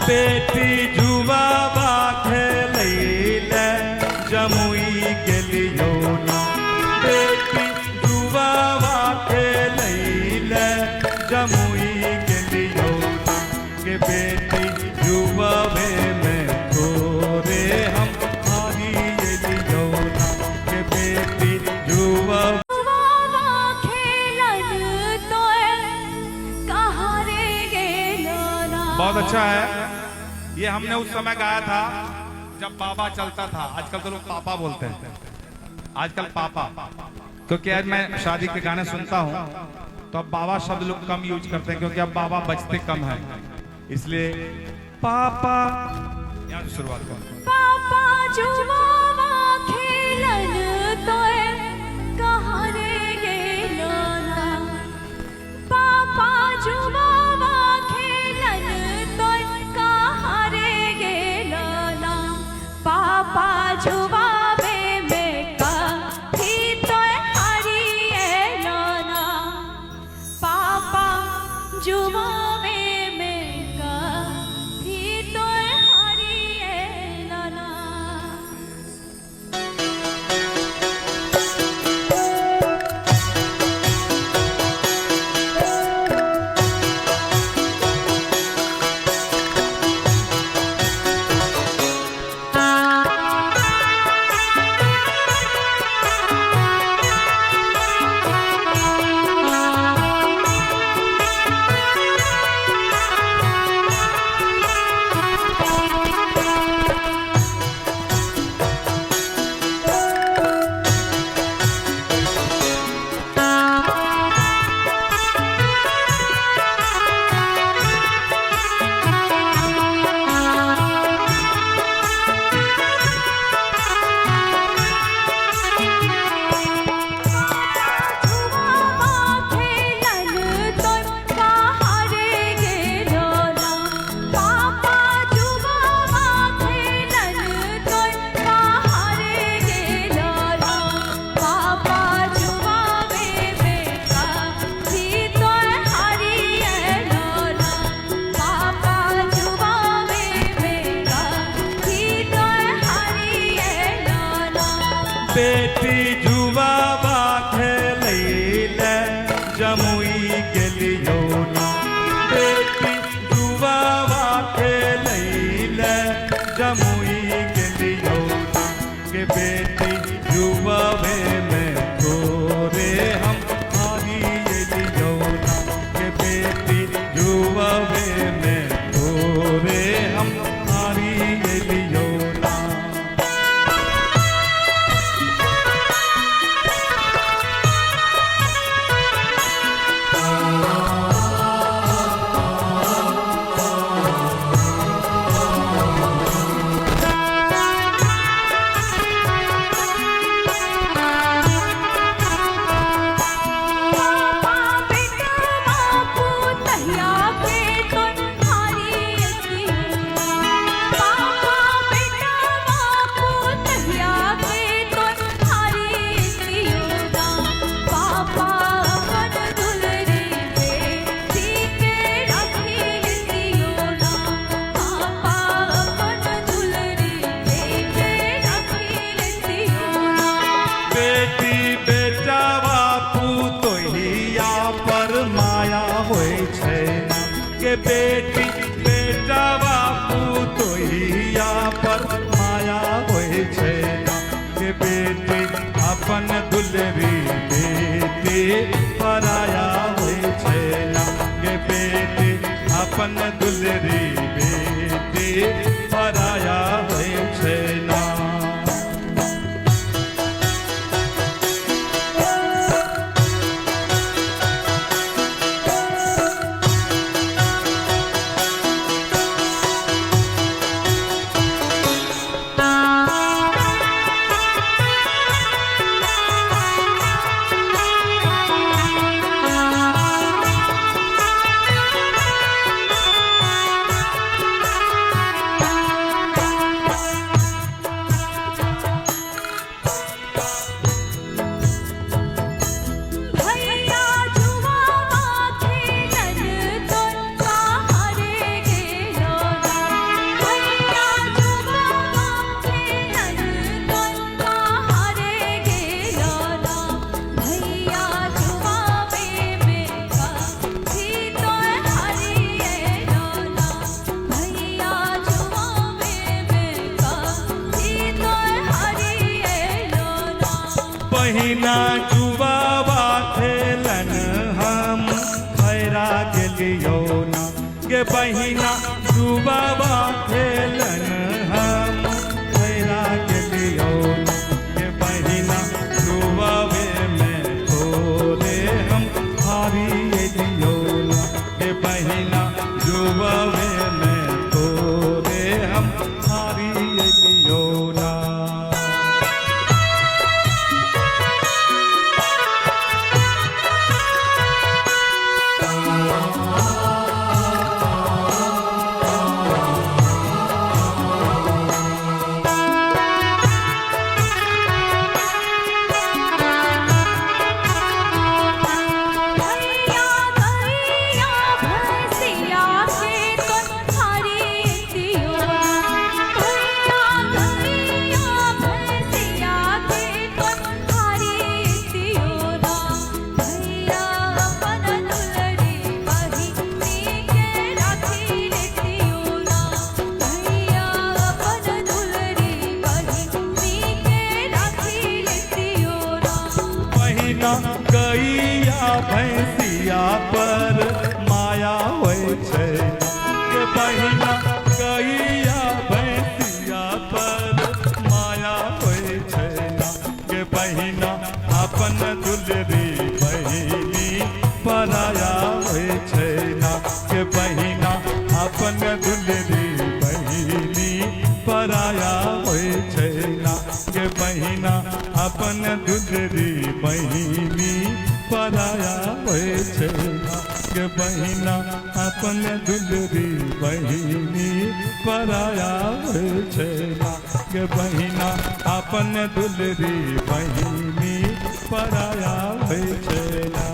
बेटी जुबाबा खेलैले जमुई गेलियो ना। बेटी जुबाबा खेलैले जमुई गेलियो ना। के बेटी जुबाबे में तोरे हम हारी गेलियो ना। के बेटी जुबाबा बहुत अच्छा है। ये हमने उस समय गाया था जब बाबा चलता था। आजकल तो लोग पापा बोलते हैं, आजकल पापा, क्योंकि आज मैं शादी के गाने सुनता हूँ तो अब बाबा शब्द लोग कम यूज करते हैं, क्योंकि अब बाबा बचते कम है, इसलिए पापा यहाँ से शुरुआत करो। पापा जुबाबा खेलन तोय कहाँ रे गेलो ना। पापा जुबाबा खेलन तोय कहाँ रे गेलो ना। पापा जुबाबे में कभी तोय हरिएलो ना। पापा जुबाबे में कभी तोय हरिएलो ना। बेटी जुबाबा खेलैले जमुई गेलियो ना। बेटी जुबाबा खेलैले जमुई गेलियो ना। के बेटी जुबाबे में तोरे हम हारी गेलियो ना। के बेटी जुबाबे में तोरे हम हारी गेलियो ना। के बेटी बेटा बापू तोहिया पर माया होय छै ना। के बेटी अपन दुलरी बेटी पराया होय छै ना। के बेटी अपन दुलरी बेटी पराया होय छै ना। बहिना जुबाबा खेलन हम खैरा गेलियो ना गे बहिना जुबाबा खेलन हम खैरा गेलियो ना गे बहिना जुबाबे में तोरे हम हारी एलियो ना गे बहिना जुबाबे में तोरे हम हारी एलियो ना। भैया गैया भैंसिया के तुम हरी दियो भैया गैया भैंसिया के तुम हरी दियो भैया अपन दुलरी बहिनी के राखी दियो भैया अपन दुलरी बहिनी के राखी दियो बहिना गैया भैंसिया पर माया होइ छै के बहिना गैया भैंसिया पर माया होइ छै के बहिना अपन दुलरी बहिनी पराया होइ छै ना के बहिना अपन दुलरी बहिनी पराया होइ छै ना के बहिना अपन दुलरी बहिनी पराया होइ छै ना के बहिना अपन दुलरी बहिनी पराया होइ छै ना के बहिना अपन दुलरी बहिनी पराया होइ छै ना।